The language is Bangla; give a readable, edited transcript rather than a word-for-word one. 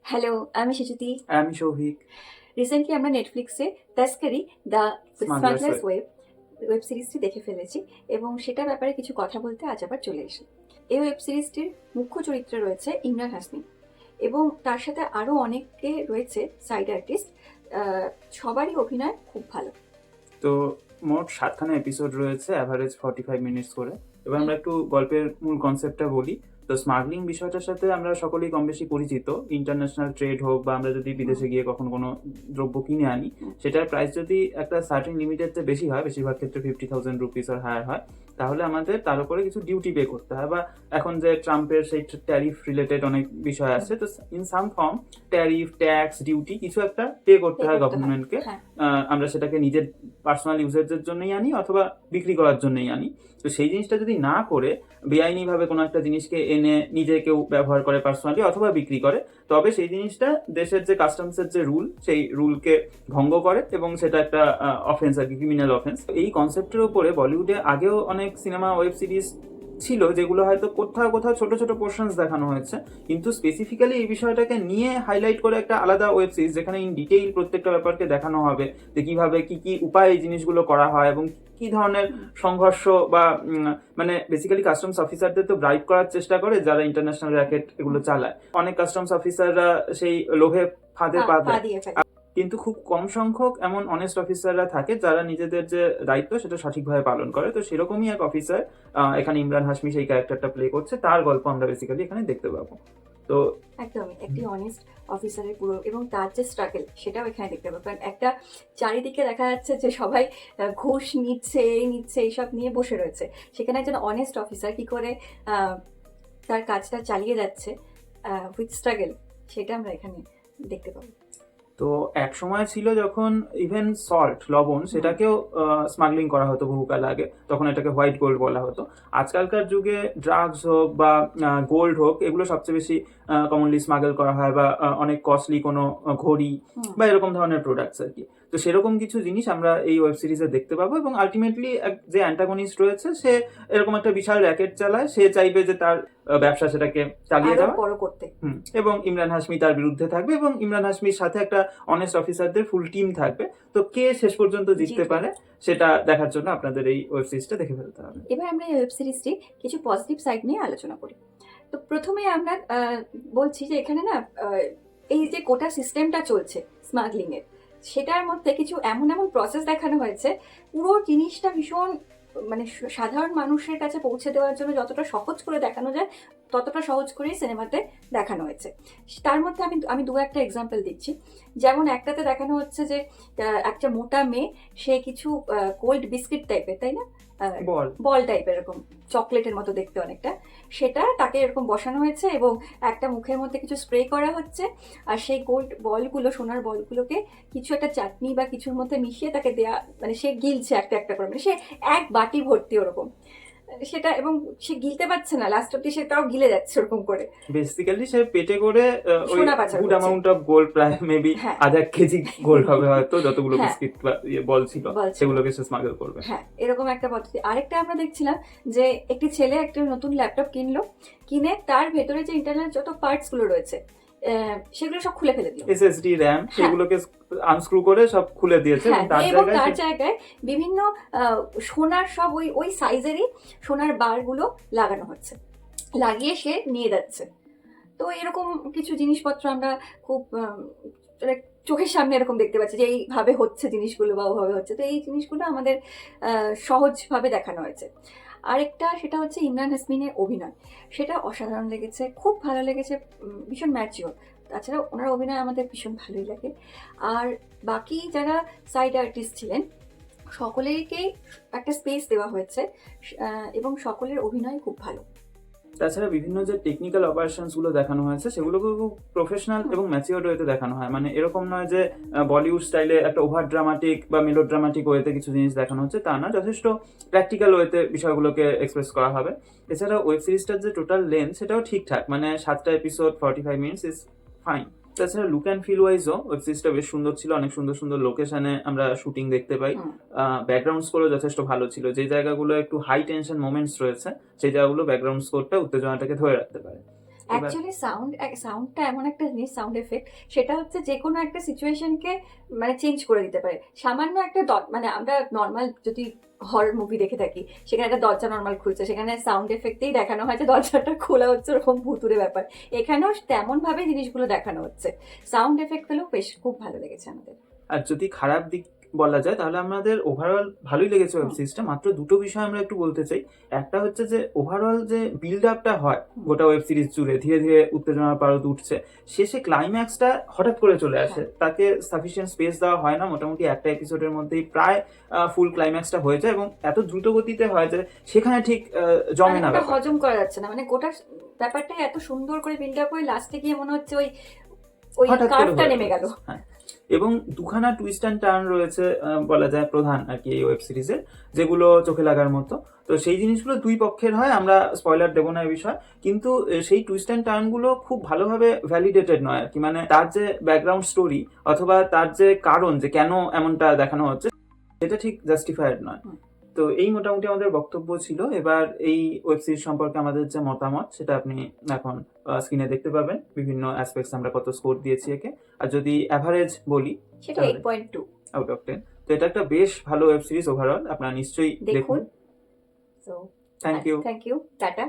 হ্যালো, আমি সুচিতি। আমি সৌভিক। রিসেন্টলি আমরা নেটফ্লিক্সে তাস্করি দ্য স্মাগলার্স স্মাগলার্স ওয়েব। ওয়েব সিরিজটি দেখে ফেলেছি এবং সেটার ব্যাপারে কিছু কথা বলতে আজ আবার চলে এসেছি। এই ওয়েব সিরিজটির মুখ্য চরিত্রে রয়েছে ইমরান হাসমি এবং তার সাথে আরও অনেকে রয়েছে সাইড আর্টিস্ট। সবারই অভিনয় খুব ভালো। তো মোট 7খানা এপিসোড রয়েছে, অ্যাভারেজ 45 মিনিটস করে। এবার আমরা একটু গল্পের মূল কনসেপ্টটা বলি। তো স্মাগলিং বিষয়টার সাথে আমরা সকলেই কম বেশি পরিচিত। ইন্টারন্যাশনাল ট্রেড হোক বা আমরা যদি বিদেশে গিয়ে কখনো কোনো দ্রব্য কিনে আনি, সেটার প্রাইস যদি একটা সার্টেন লিমিটের চেয়ে বেশি হয়, বেশিরভাগ ক্ষেত্রে 50,000 রুপিস আর হায়ার হয়, তাহলে আমাদের তার উপরে কিছু ডিউটি পে করতে হয়। বা এখন যে ট্রাম্পের সেই ট্যারিফ রিলেটেড অনেক বিষয় আছে, তো in some form tariff, tax, duty কিছু একটা পে করতে হয় গভর্নমেন্টকে। হ্যাঁ, আমরা সেটাকে নিজের পার্সোনাল ইউজেজের জন্যই আনি অথবা বিক্রি করার জন্যই আনি। তো সেই জিনিসটা যদি না করে বেআইনিভাবে কোনো একটা জিনিসকে এনে নিজে কেউ ব্যবহার করে পার্সোনালি অথবা বিক্রি করে, তবে সেই জিনিসটা দেশের যে কাস্টমসের যে রুল, সেই রুলকে ভঙ্গ করে এবং সেটা একটা অফেন্স আর কি, ক্রিমিনাল অফেন্স। এই কনসেপ্টের উপরে বলিউডে আগেও অনেক সিনেমা, ওয়েব সিরিজ ছিল যেগুলো হয়তো কোথাও কোথাও ছোট ছোট পোর্শনস দেখানো হয়েছে, কিন্তু স্পেসিফিক্যালি এই বিষয়টাকে নিয়ে হাইলাইট করে একটা আলাদা ওয়েব সিরিজ যেখানে ইন ডিটেইল প্রত্যেকটা ব্যাপারকে দেখানো হবে যে কিভাবে কি কি উপায়ে এই জিনিসগুলো করা হয় এবং কি ধরনের সংঘর্ষ বা মানে বেসিক্যালি কাস্টমস অফিসারদের তো ব্রাইব করার চেষ্টা করে যারা ইন্টারন্যাশনাল র্যাকেট এগুলো চালায়। অনেক কাস্টমস অফিসাররা সেই লোভে ফাঁদে পা দেয়, কিন্তু খুব কম সংখ্যক এমন অনেস্ট অফিসাররা থাকে যারা নিজেদের যে দায়িত্ব সেটা সঠিকভাবে পালন করে। তো সেরকমই এক অফিসার এখানে ইমরান হাশমি সেই ক্যারেক্টারটা প্লে করছে, তার গল্প আমরা বেসিক্যালি এখানে দেখতে পাবো। তো একদমই একটি অনেস্ট অফিসারের পুরো এবং তার যে স্ট্রাগল সেটাও এখানে দেখতে পাবো। কারণ একটা চারিদিকে দেখা যাচ্ছে যে সবাই ঘুষ নিচ্ছে, এই নিচ্ছে, এইসব নিয়ে বসে রয়েছে। সেখানে একজন অনেস্ট অফিসার কি করে তার কাজটা চালিয়ে যাচ্ছে উইথ স্ট্রাগল, সেটা আমরা এখানে দেখতে পাবো। তো এক সময় ছিল যখন ইভেন সল্ট, লবণ, সেটাকেও স্মাগলিং করা হতো বহুকাল আগে, তখন এটাকে হোয়াইট গোল্ড বলা হতো। আজকালকার যুগে ড্রাগস হোক বা গোল্ড হোক, এগুলো সবচেয়ে বেশি কমনলি স্মাগল করা হয়, বা অনেক কস্টলি কোনো ঘড়ি বা এরকম ধরনের প্রোডাক্টস আর কি। তো সেরকম কিছু জিনিস আমরা এই ওয়েব সিরিজে দেখতে পাবো এবং আলটিমেটলি যে অ্যান্টাগনিস্ট রয়েছে সে এরকম একটা বিশাল র্যাকেট চালায়, সে চাইবে যে তার ব্যবসা সেটাকে চালিয়ে যাওয়া বড় করতে। এবং ইমরান হাশমি তার বিরুদ্ধে থাকবে এবং ইমরান হাশমির সাথে একটা অনেস্ট অফিসারদের ফুল টিম থাকবে। তো কে শেষ পর্যন্ত জিততে পারে সেটা দেখার জন্য আপনাদের এই ওয়েব সিরিজটা দেখে ফেলতে হবে। এবার আমরা এই ওয়েব সিরিজটি কিছু পজিটিভ সাইড নিয়ে আলোচনা করি। তো প্রথমে আমরা বলছি যে এখানে না এই যে কোটা সিস্টেমটা চলছে স্মাগলিং এর, সেটার মধ্যে কিছু এমন এমন প্রসেস দেখানো হয়েছে, পুরো জিনিসটা ভীষণ মানে সাধারণ মানুষের কাছে পৌঁছে দেওয়ার জন্য যতটা সহজ করে দেখানো যায় ততটা সহজ করেই সিনেমাতে দেখানো হয়েছে। তার মধ্যে আমি দু একটা এক্সাম্পল দিচ্ছি। যেমন একটাতে দেখানো হচ্ছে যে একটা মোটা মেয়ে, সে কিছু কোল্ড বিস্কিট টাইপের, তাই না, বল টাইপের, এরকম চকলেটের মতো দেখতে অনেকটা, সেটা তাকে এরকম বসানো হয়েছে এবং একটা মুখের মধ্যে কিছু স্প্রে করা হচ্ছে, আর সেই গোল্ড বলগুলো, সোনার বলগুলোকে কিছু একটা চাটনি বা কিছুর মধ্যে মিশিয়ে তাকে দেয়া, মানে সে গিলছে একটা একটা করে, মানে সে এক বাটি ভর্তি ওরকম সেটা, এবং সে গিলতে পারছে না, লাস্ট অব্দি সে তাও গিলে যাচ্ছে ওরকম করে। বেসিক্যালি সে পেটে করে ওই সোনা পাচার গুড করছে। অ্যামাউন্ট অফ গোল্ড, প্রায় মেবি আধা কেজি গোল্ড হবে হয়তো, যতগুলো বিস্কিট বা বল ছিল সেগুলোকে সে স্মাগল করবে। হ্যাঁ, এরকম একটা পদ্ধতি। আরেকটা আমরা দেখছিলাম যে একটি ছেলে একটা নতুন ল্যাপটপ কিনলো, কিনে তার ভেতরে যে ইন্টারনাল যত পার্টস গুলো রয়েছে সেগুলো সব খুলে ফেলে দিল, এসএসডি, র‍্যাম, সেগুলোকে আনস্ক্রু করে সব খুলে দিয়েছে এবং তার জায়গায় বিভিন্ন সোনার সব ওই ওই সাইজেরই সোনার বারগুলো লাগানো হচ্ছে, লাগিয়ে সে নিয়ে যাচ্ছে। তো এরকম কিছু জিনিসপত্র আমরা খুব চোখের সামনে এরকম দেখতে পাচ্ছি যে এইভাবে হচ্ছে জিনিসগুলো বা ওভাবে হচ্ছে। তো এই জিনিসগুলো আমাদের সহজভাবে দেখানো হয়েছে। আরেকটা সেটা হচ্ছে ইমরান হাসমিনের অভিনয়, সেটা অসাধারণ লেগেছে, খুব ভালো লেগেছে, ভীষণ ম্যাচিওর। তাছাড়া ওনার অভিনয় আমাদের ভীষণ ভালোই লাগে। আর বাকি যারা সাইড আর্টিস্ট ছিলেন সকলেরকেই একটা স্পেস দেওয়া হয়েছে এবং সকলের অভিনয় খুব ভালো। তাছাড়া বিভিন্ন যে টেকনিক্যাল অপারেশনস গুলো দেখানো হয়েছে সেগুলোকে খুব প্রফেশনাল এবং ম্যাচিওর ওয়েতে দেখানো হয়। মানে এরকম নয় যে বলিউড স্টাইলে একটা ওভার ড্রামাটিক বা মেলো ড্রামাটিক ওয়েতে কিছু জিনিস দেখানো হচ্ছে, তা না, যথেষ্ট প্র্যাকটিক্যাল ওয়েতে বিষয়গুলোকে এক্সপ্রেস করা হবে। এছাড়া ওয়েব সিরিজটার যে টোটাল লেন্থ সেটাও ঠিকঠাক, মানে 7টা এপিসোড, 45 মিনিটস ইজ ফাইন। তাছাড়া লুক অ্যান্ড ফিল ওয়াইজও ওয়েব সিরিজটা বেশ সুন্দর ছিল, অনেক সুন্দর সুন্দর লোকেশনে আমরা শুটিং দেখতে পাই। ব্যাকগ্রাউন্ড স্কোরও যথেষ্ট ভালো ছিল, যে জায়গাগুলো একটু হাই টেনশন মোমেন্টস রয়েছে সেই জায়গাগুলো ব্যাকগ্রাউন্ড স্কোরটা উত্তেজনাটাকে ধরে রাখতে পারে। অ্যাকচুয়ালি সাউন্ডটা এমন একটা জিনিস, সাউন্ড এফেক্ট, সেটা হচ্ছে যে কোনো একটা সিচুয়েশনকে মানে চেঞ্জ করে দিতে পারে। সামান্য একটা মানে আমরা নর্মাল যদি হরর মুভি দেখে থাকি, সেখানে একটা দরজা নর্মাল খুলছে, সেখানে সাউন্ড এফেক্টেই দেখানো হয় যে দরজাটা খোলা হচ্ছে, ওরকম ভুতুরে ব্যাপার। এখানেও তেমন ভাবে জিনিসগুলো দেখানো হচ্ছে। সাউন্ড এফেক্ট গুলো বেশ খুব ভালো লেগেছে আমাদের। আর যদি খারাপ দিক বলা যায় তাহলে আমাদের ওভারঅল ভালোই লেগেছে ওয়েব সিরিজটা। মাত্র দুটো বিষয় আমরা একটু বলতে চাই। একটা হচ্ছে যে ওভারঅল যে বিল্ড আপটা হয় গোটা ওয়েব সিরিজ জুড়ে, ধীরে ধীরে উত্তেজনার পারদ উঠছে, শেষে ক্লাইম্যাক্সটা হঠাৎ করে চলে আসে, তাকে সাফিসিয়েন্ট স্পেস দেওয়া হয় না, মোটামুটি একটা এপিসোডের মধ্যেই প্রায় ফুল ক্লাইম্যাক্সটা হয়ে যায় এবং এত দ্রুত গতিতে হয় যে সেখানে ঠিক জমে না, ওটা হজম করা যাচ্ছে না, মানে গোটা ব্যাপারটাই এত সুন্দর করে বিল্ড আপ করে লাস্টে গিয়ে মনে হচ্ছে ওই হঠাৎ করে কার্ভটা নেমে গেল। হ্যাঁ, এবং দুখানা টুইস্ট অ্যান্ড টার্ন রয়েছে বলা যায় প্রধান আর কি এই ওয়েব সিরিজের, যেগুলো চোখে লাগার মতো। তো সেই জিনিসগুলো দুই পক্ষের হয়, আমরা স্পয়লার দেবো না এই বিষয়, কিন্তু সেই টুইস্ট অ্যান্ড টার্নগুলো খুব ভালোভাবে ভ্যালিডেটেড নয় আর কি, মানে তার যে ব্যাকগ্রাউন্ড স্টোরি অথবা তার যে কারণ যে কেন এমনটা দেখানো হচ্ছে সেটা ঠিক জাস্টিফাইড নয়। তো এই মোটামুটি আমাদের বক্তব্য ছিল। এবার এই ওয়েব সিরিজ সম্পর্কে আমাদের যে মতামত সেটা আপনি এখন স্ক্রিনে দেখতে পাবেন, বিভিন্ন অ্যাসপেক্টস আমরা কত স্কোর দিয়েছি একে। আর যদি অ্যাভারেজ বলি সেটা 8.2 আউট অফ 10। তো এটা একটা বেশ ভালো ওয়েব সিরিজ ওভারঅল, আপনারা নিশ্চয়ই দেখুন। So thank you. টাটা।